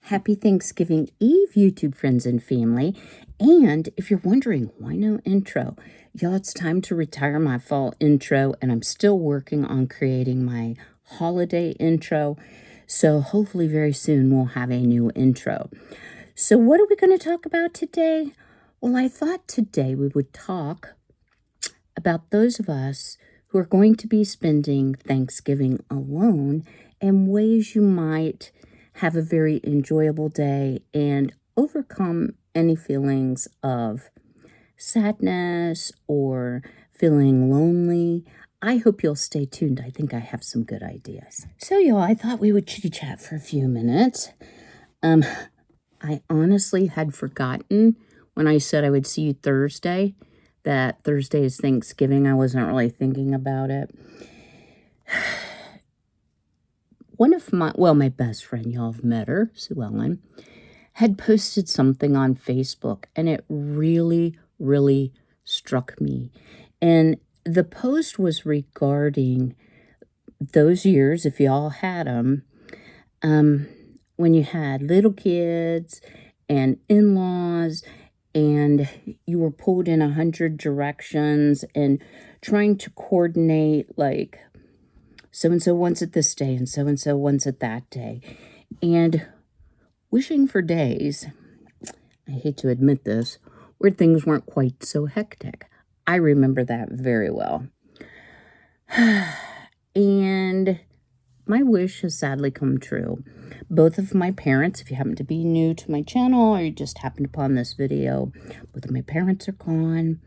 Happy Thanksgiving Eve, YouTube friends and family. And if you're wondering, why no intro? Y'all, it's time to retire my fall intro, and I'm still working on creating my holiday intro. So hopefully very soon we'll have a new intro. So what are we going to talk about today? Well, I thought today we would talk about those of us who are going to be spending Thanksgiving alone and ways you might have a very enjoyable day and overcome any feelings of sadness or feeling lonely. I hope you'll stay tuned. I think I have some good ideas. So, y'all, I thought we would chitty-chat for a few minutes. I honestly had forgotten when I said I would see you Thursday, that Thursday is Thanksgiving. I wasn't really thinking about it. One of my best friend, y'all have met her, Sue Ellen, had posted something on Facebook, and it really, really struck me. And the post was regarding those years, if y'all had them, when you had little kids and in-laws, and you were pulled in 100 directions and trying to coordinate, like, so-and-so wants it this day and so-and-so wants it that day. And wishing for days, I hate to admit this, where things weren't quite so hectic. I remember that very well. And my wish has sadly come true. Both of my parents, if you happen to be new to my channel or you just happened upon this video, both of my parents are gone.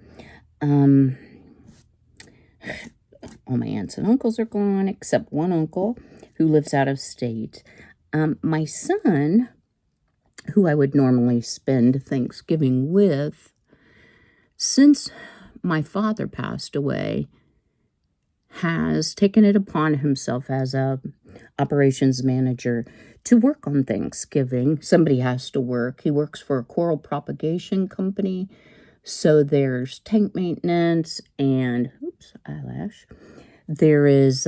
All my aunts and uncles are gone, except one uncle who lives out of state. My son, who I would normally spend Thanksgiving with, since my father passed away, has taken it upon himself as a operations manager to work on Thanksgiving. Somebody has to work. He works for a coral propagation company. So there's tank maintenance and, oops, eyelash. There is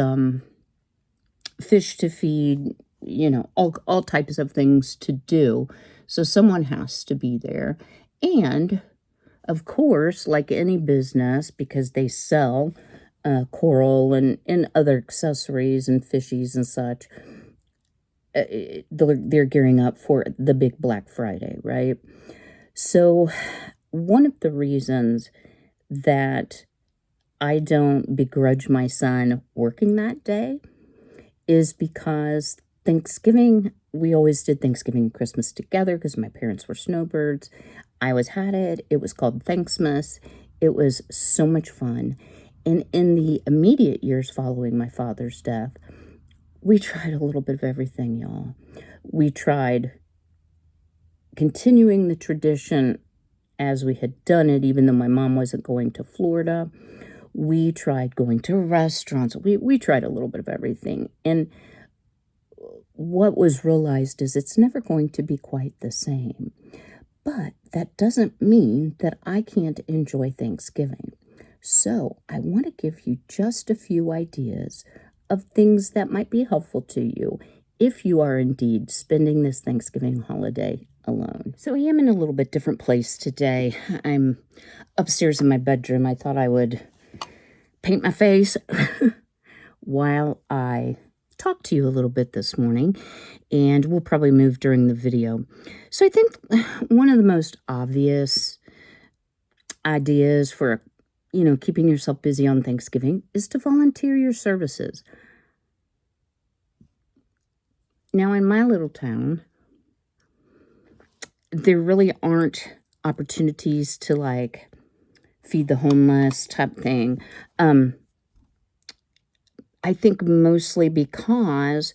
fish to feed, all types of things to do. So someone has to be there. And, of course, like any business, because they sell coral and other accessories and fishies and such, they're gearing up for the big Black Friday, right? So one of the reasons that I don't begrudge my son working that day is because Thanksgiving, we always did Thanksgiving and Christmas together because my parents were snowbirds. I always had it. It was called Thanksmas. It was so much fun. And in the immediate years following my father's death, we tried a little bit of everything, y'all. We tried continuing the tradition as we had done it, even though my mom wasn't going to Florida. We tried going to restaurants. We tried a little bit of everything. And what was realized is it's never going to be quite the same. But that doesn't mean that I can't enjoy Thanksgiving. So I want to give you just a few ideas of things that might be helpful to you if you are indeed spending this Thanksgiving holiday alone. So I am in a little bit different place today. I'm upstairs in my bedroom. I thought I would paint my face while I talk to you a little bit this morning, and we'll probably move during the video. So I think one of the most obvious ideas for, keeping yourself busy on Thanksgiving is to volunteer your services. Now, in my little town, there really aren't opportunities to, like, feed the homeless type thing. I think mostly because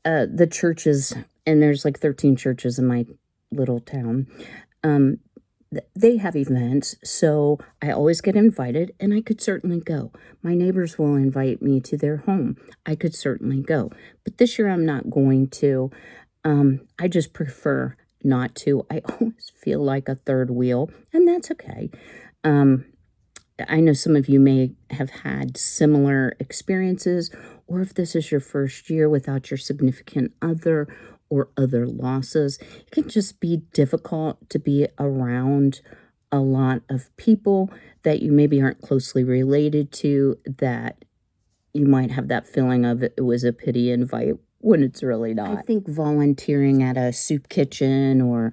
the churches, and there's like 13 churches in my little town, they have events, so I always get invited, and I could certainly go. My neighbors will invite me to their home. I could certainly go. But this year I'm not going to. I just prefer not to. I always feel like a third wheel, and that's okay. I know some of you may have had similar experiences, or if this is your first year without your significant other, or other losses. It can just be difficult to be around a lot of people that you maybe aren't closely related to, that you might have that feeling of it was a pity invite when it's really not. I think volunteering at a soup kitchen or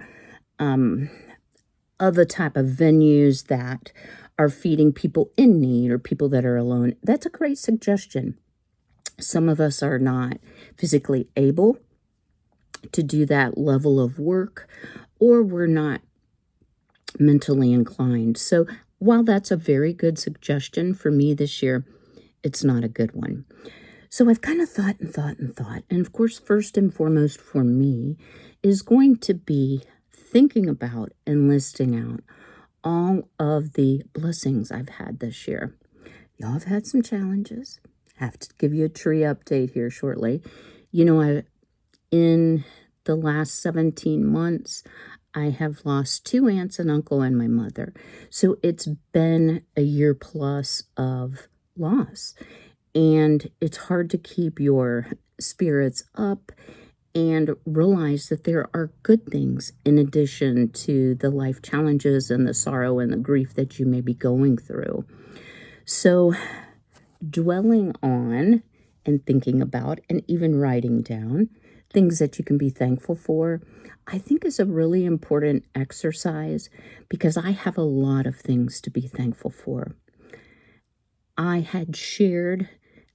other type of venues that are feeding people in need or people that are alone, that's a great suggestion. Some of us are not physically able to do that level of work, or we're not mentally inclined. So while that's a very good suggestion for me this year, it's not a good one. So I've kind of thought and thought and thought. And of course, first and foremost for me is going to be thinking about and listing out all of the blessings I've had this year. Y'all have had some challenges. Have to give you a tree update here shortly. You know, in the last 17 months, I have lost 2 aunts, an uncle, and my mother. So it's been a year plus of loss. And it's hard to keep your spirits up and realize that there are good things in addition to the life challenges and the sorrow and the grief that you may be going through. So dwelling on and thinking about and even writing down things that you can be thankful for, I think is a really important exercise, because I have a lot of things to be thankful for. I had shared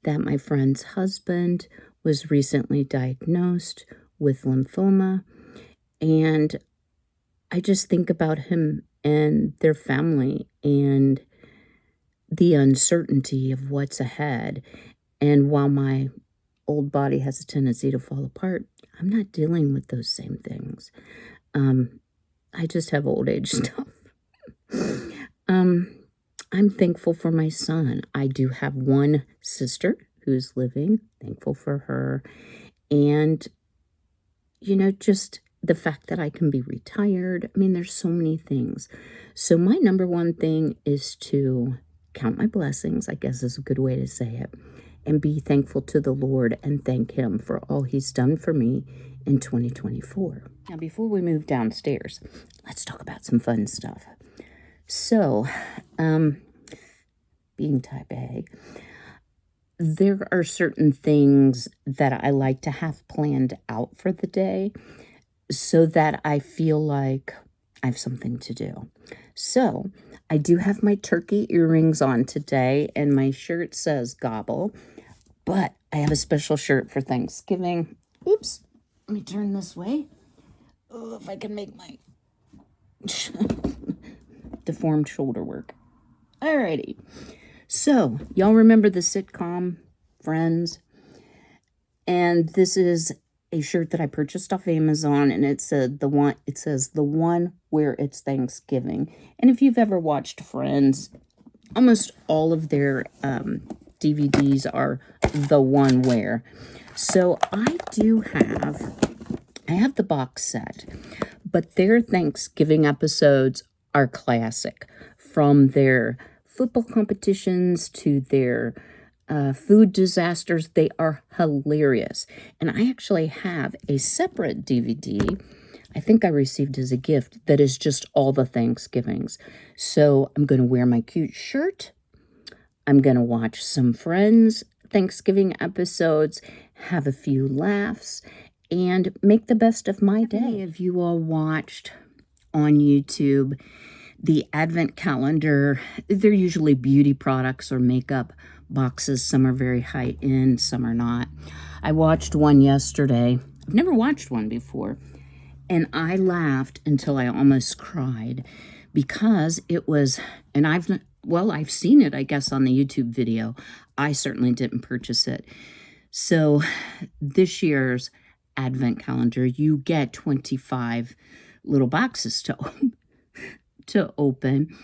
that my friend's husband was recently diagnosed with lymphoma, and I just think about him and their family and the uncertainty of what's ahead. And while my old body has a tendency to fall apart, I'm not dealing with those same things. I just have old age stuff. I'm thankful for my son. I do have one sister who's living, thankful for her. And, just the fact that I can be retired. I mean, there's so many things. So my number one thing is to count my blessings, I guess is a good way to say it, and be thankful to the Lord and thank Him for all He's done for me in 2024. Now, before we move downstairs, let's talk about some fun stuff. So, being type A, there are certain things that I like to have planned out for the day so that I feel like I have something to do. So I do have my turkey earrings on today, and my shirt says gobble, but I have a special shirt for Thanksgiving. Oops, let me turn this way. Oh, if I can make my deformed shoulder work. Alrighty. So, y'all remember the sitcom Friends? And this is a shirt that I purchased off Amazon, and it says the one where it's Thanksgiving. And if you've ever watched Friends, almost all of their DVDs are the one where. So I have the box set, but their Thanksgiving episodes are classic, from their football competitions to their food disasters. They are hilarious. And I actually have a separate DVD I think I received as a gift that is just all the Thanksgivings. So I'm going to wear my cute shirt. I'm going to watch some Friends Thanksgiving episodes, have a few laughs, and make the best of my day. How many of you all watched on YouTube the Advent calendar? They're usually beauty products or makeup boxes. Some are very high end, some are not. I watched one yesterday. I've never watched one before, and I laughed until I almost cried, because it was, and I've seen it, I guess, on the YouTube video. I certainly didn't purchase it. So this year's Advent calendar, you get 25 little boxes to open,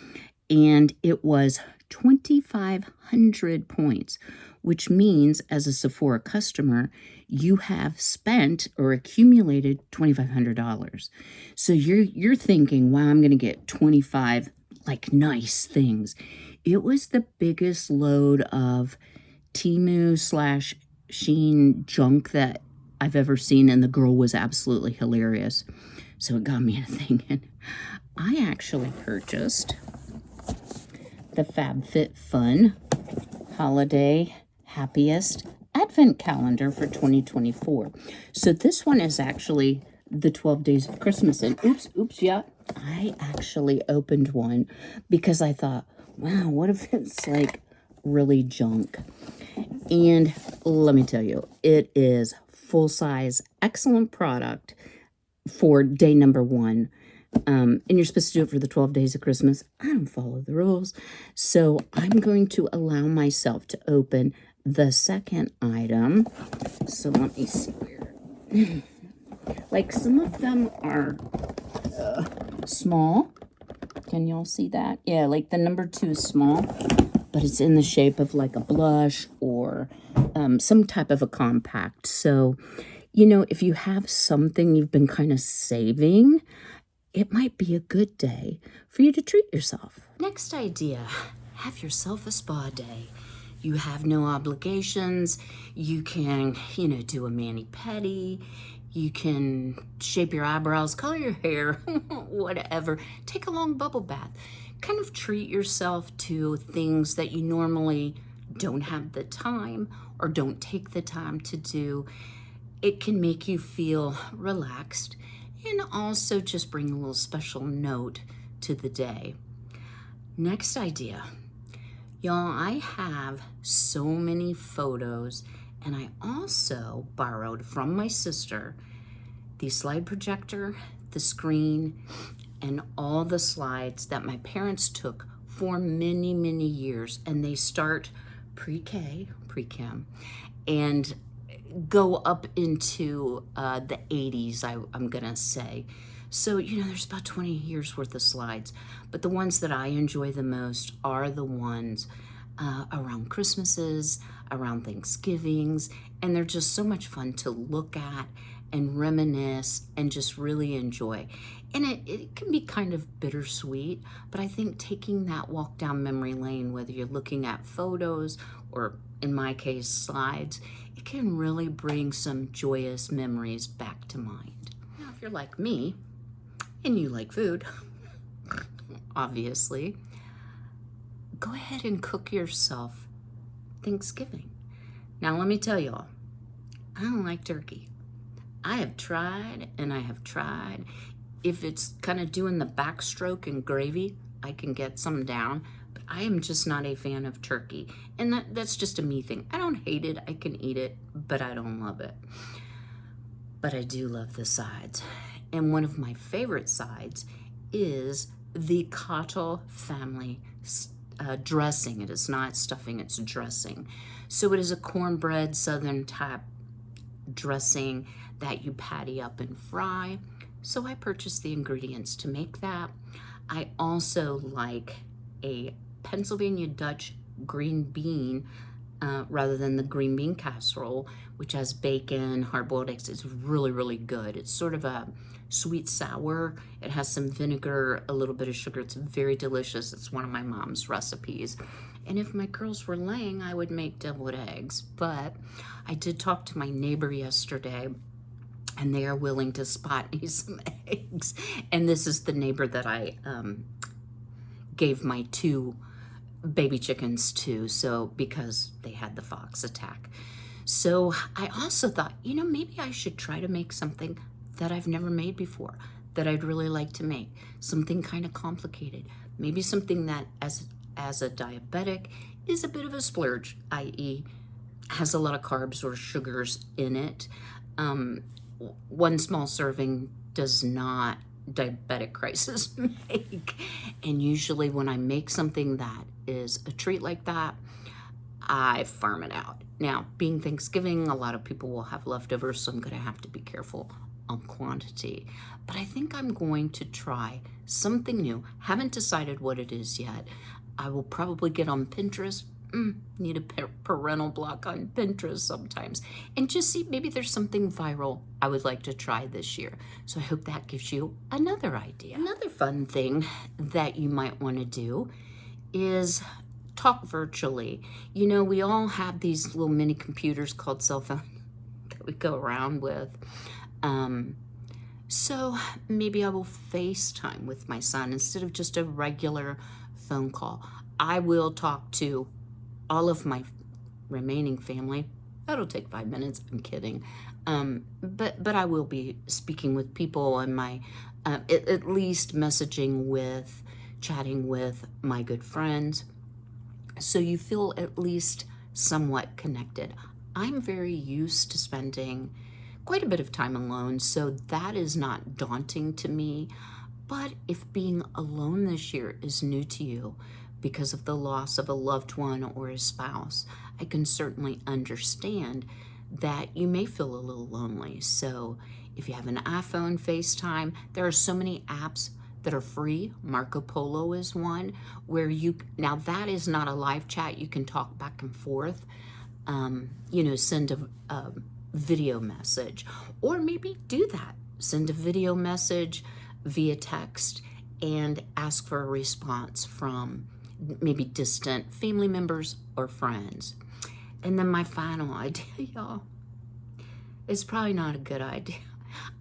and it was 2,500 points, which means as a Sephora customer, you have spent or accumulated $2,500. So you're thinking, wow, I'm going to get 25 like nice things. It was the biggest load of Temu/Shein junk that I've ever seen, and the girl was absolutely hilarious. So it got me into thinking. I actually purchased the FabFitFun Holiday Happiest Advent Calendar for 2024. So this one is actually the 12 days of Christmas. And yeah, I actually opened one because I thought, wow, what if it's like really junk? And let me tell you, it is full-size, excellent product for day number 1. And you're supposed to do it for the 12 days of Christmas. I don't follow the rules. So I'm going to allow myself to open the second item. So let me see where. Like some of them are small. Can y'all see that? Yeah, like the number 2 is small, but it's in the shape of like a blush or some type of a compact. So, you know, if you have something you've been kind of saving, it might be a good day for you to treat yourself. Next idea, have yourself a spa day. You have no obligations. You can, you know, do a mani-pedi. You can shape your eyebrows, color your hair, whatever. Take a long bubble bath. Kind of treat yourself to things that you normally don't have the time or don't take the time to do. It can make you feel relaxed and also just bring a little special note to the day. Next idea. Y'all, I have so many photos, and I also borrowed from my sister the slide projector, the screen, and all the slides that my parents took for many, many years. And they start pre-K, pre-Kym, and go up into the 80s, I'm gonna say. So, you know, there's about 20 years worth of slides, but the ones that I enjoy the most are the ones around Christmases, around Thanksgivings, and they're just so much fun to look at and reminisce and just really enjoy. And it can be kind of bittersweet, but I think taking that walk down memory lane, whether you're looking at photos or in my case, slides, it can really bring some joyous memories back to mind. Now, if you're like me, and you like food, obviously, go ahead and cook yourself Thanksgiving. Now, let me tell y'all, I don't like turkey. I have tried and I have tried. If it's kind of doing the backstroke and gravy, I can get some down, but I am just not a fan of turkey. And that's just a me thing. I don't hate it, I can eat it, but I don't love it. But I do love the sides. And one of my favorite sides is the Cottle family dressing. It is not stuffing, it's dressing. So it is a cornbread Southern type dressing that you patty up and fry. So I purchased the ingredients to make that. I also like a Pennsylvania Dutch green bean rather than the green bean casserole, which has bacon, hard-boiled eggs. It's really, really good. It's sort of a sweet sour. It has some vinegar, a little bit of sugar. It's very delicious. It's one of my mom's recipes. And if my girls were laying, I would make deviled eggs. But I did talk to my neighbor yesterday, and they are willing to spot me some eggs. And this is the neighbor that I gave my 2 baby chickens to, so because they had the fox attack. So I also thought, you know, maybe I should try to make something that I've never made before, that I'd really like to make. Something kind of complicated. Maybe something that as a diabetic is a bit of a splurge, i.e. has a lot of carbs or sugars in it. 1 small serving does not diabetic crisis make. And usually when I make something that is a treat like that, I farm it out. Now, being Thanksgiving, a lot of people will have leftovers, so I'm going to have to be careful on quantity. But I think I'm going to try something new. Haven't decided what it is yet. I will probably get on Pinterest. Need a parental block on Pinterest sometimes. And just see, maybe there's something viral I would like to try this year. So I hope that gives you another idea. Another fun thing that you might want to do is talk virtually. You know, we all have these little mini computers called cell phones that we go around with. So maybe I will FaceTime with my son instead of just a regular phone call. I will talk to all of my remaining family. That'll take 5 minutes. I'm kidding. But I will be speaking with people and my, at least messaging with, chatting with my good friends. So you feel at least somewhat connected. I'm very used to spending quite a bit of time alone, so that is not daunting to me. But if being alone this year is new to you because of the loss of a loved one or a spouse, I can certainly understand that you may feel a little lonely. So if you have an iPhone, FaceTime, there are so many apps that are free. Marco Polo is one where now that is not a live chat, you can talk back and forth, send a video message, or maybe do that. Send a video message via text and ask for a response from maybe distant family members or friends. And then my final idea, y'all, is probably not a good idea.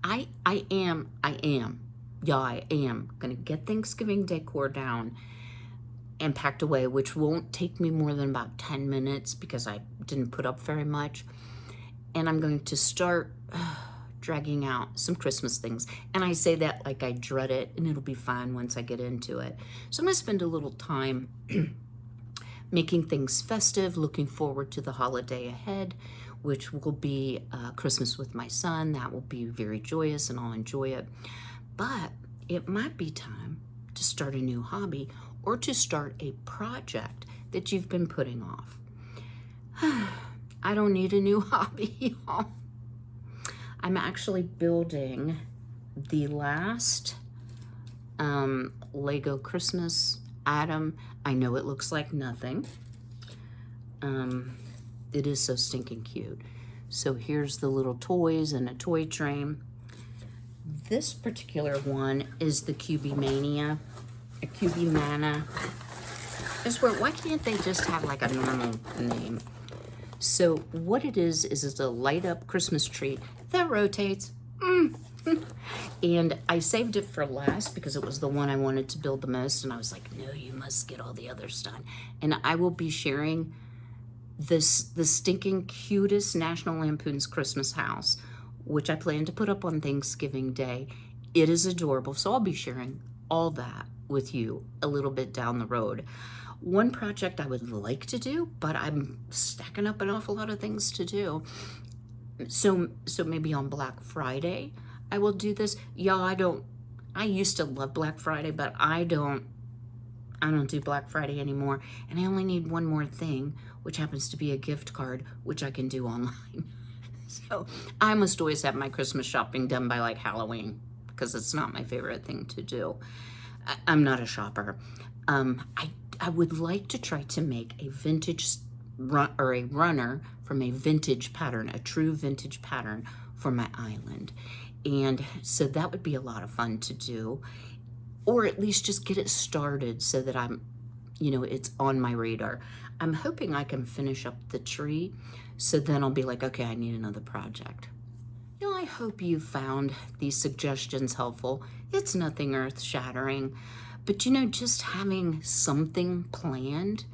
I am gonna get Thanksgiving decor down and packed away, which won't take me more than about 10 minutes because I didn't put up very much. And I'm going to start dragging out some Christmas things. And I say that like I dread it, and it'll be fine once I get into it. So I'm gonna spend a little time making things festive, looking forward to the holiday ahead, which will be Christmas with my son. That will be very joyous and I'll enjoy it. But it might be time to start a new hobby or to start a project that you've been putting off. I don't need a new hobby, y'all. I'm actually building the last Lego Christmas item. I know it looks like nothing. It is so stinking cute. So here's the little toys and a toy train. This particular one is the Cubimania, a Cubimana. Why can't they just have like a normal name? So what it is it's a light up Christmas tree that rotates. And I saved it for last because it was the one I wanted to build the most. And I was like, no, you must get all the others done. And I will be sharing the stinking cutest National Lampoon's Christmas house, which I plan to put up on Thanksgiving Day. It is adorable. So I'll be sharing all that with you a little bit down the road. One project I would like to do, but I'm stacking up an awful lot of things to do. So maybe on Black Friday, I will do this. Y'all, I used to love Black Friday, but I don't do Black Friday anymore. And I only need one more thing, which happens to be a gift card, which I can do online. So I must always have my Christmas shopping done by like Halloween because it's not my favorite thing to do. I'm not a shopper. I would like to try to make a vintage or a runner from a vintage pattern, a true vintage pattern for my island. And so that would be a lot of fun to do, or at least just get it started so that it's on my radar. I'm hoping I can finish up the tree, so then I'll be like, okay, I need another project. I hope you found these suggestions helpful. It's nothing earth-shattering, but just having something planned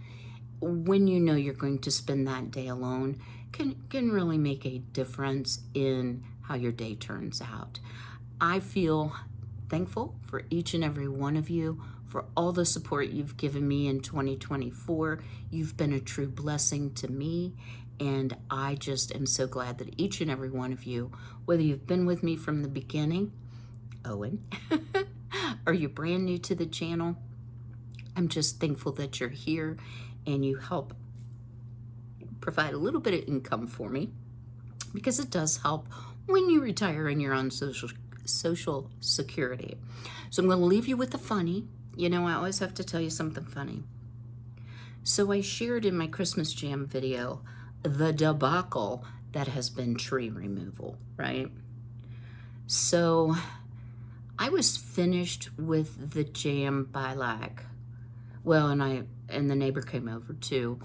when you're going to spend that day alone can really make a difference in how your day turns out. I feel thankful for each and every one of you, for all the support you've given me in 2024. You've been a true blessing to me, and I just am so glad that each and every one of you, whether you've been with me from the beginning, Owen, or you're brand new to the channel, I'm just thankful that you're here and you help provide a little bit of income for me, because it does help when you retire and you're on social security. So I'm going to leave you with the funny. I always have to tell you something funny. So I shared in my Christmas Jam video the debacle that has been tree removal, right? So I was finished with the jam by and the neighbor came over too,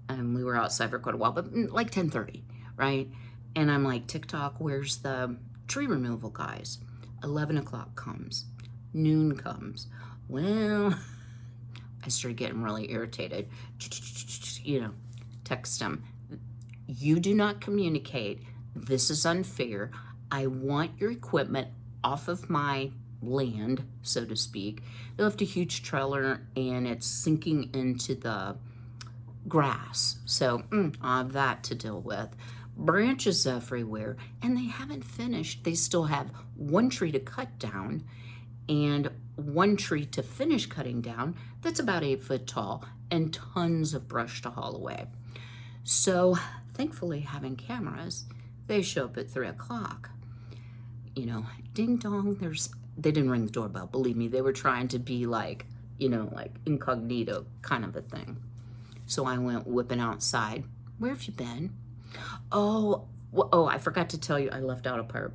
and we were outside for quite a while, but like 10:30, right? And I'm like, TikTok, where's the tree removal guys? 11 o'clock comes, noon comes. Well, I started getting really irritated. Text them. You do not communicate. This is unfair. I want your equipment off of my land, so to speak. They left a huge trailer and it's sinking into the grass. So I have that to deal with. Branches everywhere, and they haven't finished. They still have one tree to cut down and one tree to finish cutting down that's about 8 foot tall, and tons of brush to haul away. So thankfully, having cameras, they show up at 3 o'clock. Ding dong, they didn't ring the doorbell, believe me. They were trying to be like incognito kind of a thing. So I went whipping outside. Where have you been? Oh, I forgot to tell you, I left out a part.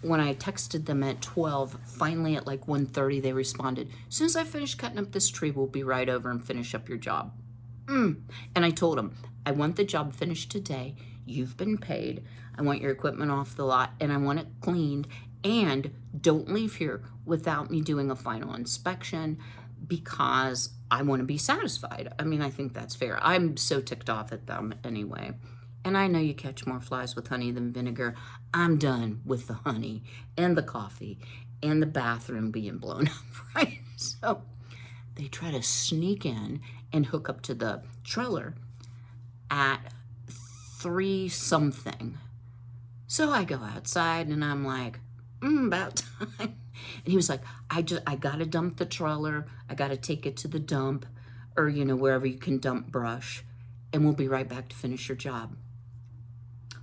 When I texted them at 12, finally at like 1:30, they responded, as soon as I finish cutting up this tree, we'll be right over and finish up your job. And I told them, I want the job finished today. You've been paid. I want your equipment off the lot, and I want it cleaned. And don't leave here without me doing a final inspection, because I want to be satisfied. I mean, I think that's fair. I'm so ticked off at them anyway. And I know you catch more flies with honey than vinegar. I'm done with the honey and the coffee and the bathroom being blown up, right? So they try to sneak in and hook up to the trailer at 3 something. So I go outside and I'm like, about time. And he was like, I gotta dump the trailer. I gotta take it to the dump, or wherever you can dump brush, and we'll be right back to finish your job.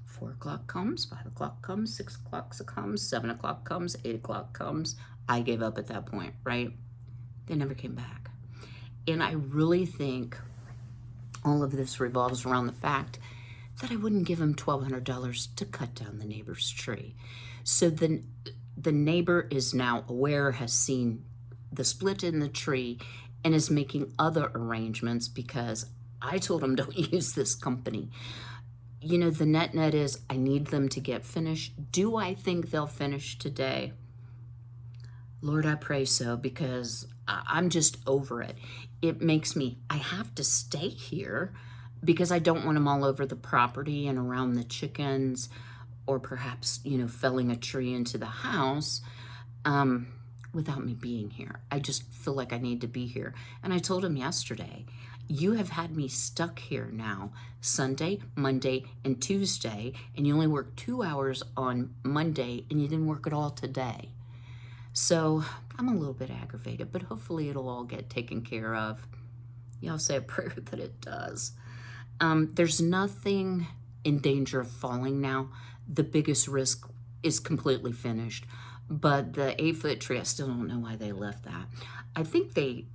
4 o'clock comes, 5 o'clock comes, 6 o'clock comes, 7 o'clock comes, 8 o'clock comes. I gave up at that point, right? They never came back. And I really think all of this revolves around the fact that I wouldn't give him $1,200 to cut down the neighbor's tree. So the neighbor is now aware, has seen the split in the tree, and is making other arrangements because I told him don't use this company. The net is I need them to get finished. Do I think they'll finish today? Lord, I pray so, because I'm just over it. It makes me, I have to stay here because I don't want them all over the property and around the chickens, or perhaps, felling a tree into the house without me being here. I just feel like I need to be here. And I told him yesterday, you have had me stuck here now Sunday, Monday, and Tuesday, and you only worked 2 hours on Monday, and you didn't work at all today. So I'm a little bit aggravated, but hopefully it'll all get taken care of. I'll say a prayer that it does. There's nothing in danger of falling now. The biggest risk is completely finished, but the 8-foot tree, I still don't know why they left that. I think they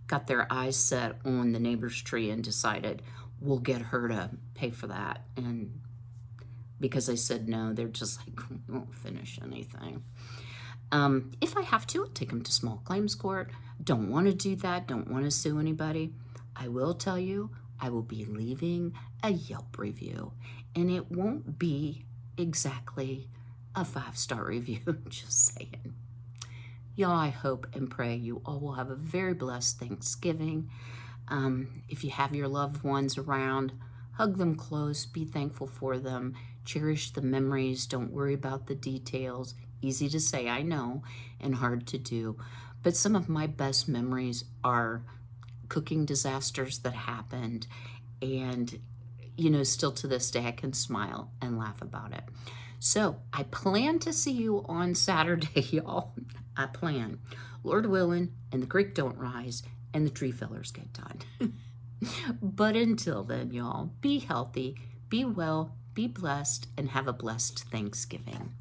got their eyes set on the neighbor's tree and decided we'll get her to pay for that. And because I said no, they're just like, we won't finish anything. If I have to, I'll take them to small claims court. Don't want to do that. Don't want to sue anybody. I will tell you, I will be leaving a Yelp review, and it won't be exactly a 5-star review. Just saying. Y'all, I hope and pray you all will have a very blessed Thanksgiving. If you have your loved ones around, hug them close, be thankful for them, cherish the memories, don't worry about the details. Easy to say, I know, and hard to do. But some of my best memories are cooking disasters that happened, and still to this day I can smile and laugh about it. So I plan to see you on Saturday, y'all. I plan, Lord willing, and the creek don't rise and the tree fellers get done. But until then, y'all, be healthy, be well, be blessed, and have a blessed Thanksgiving.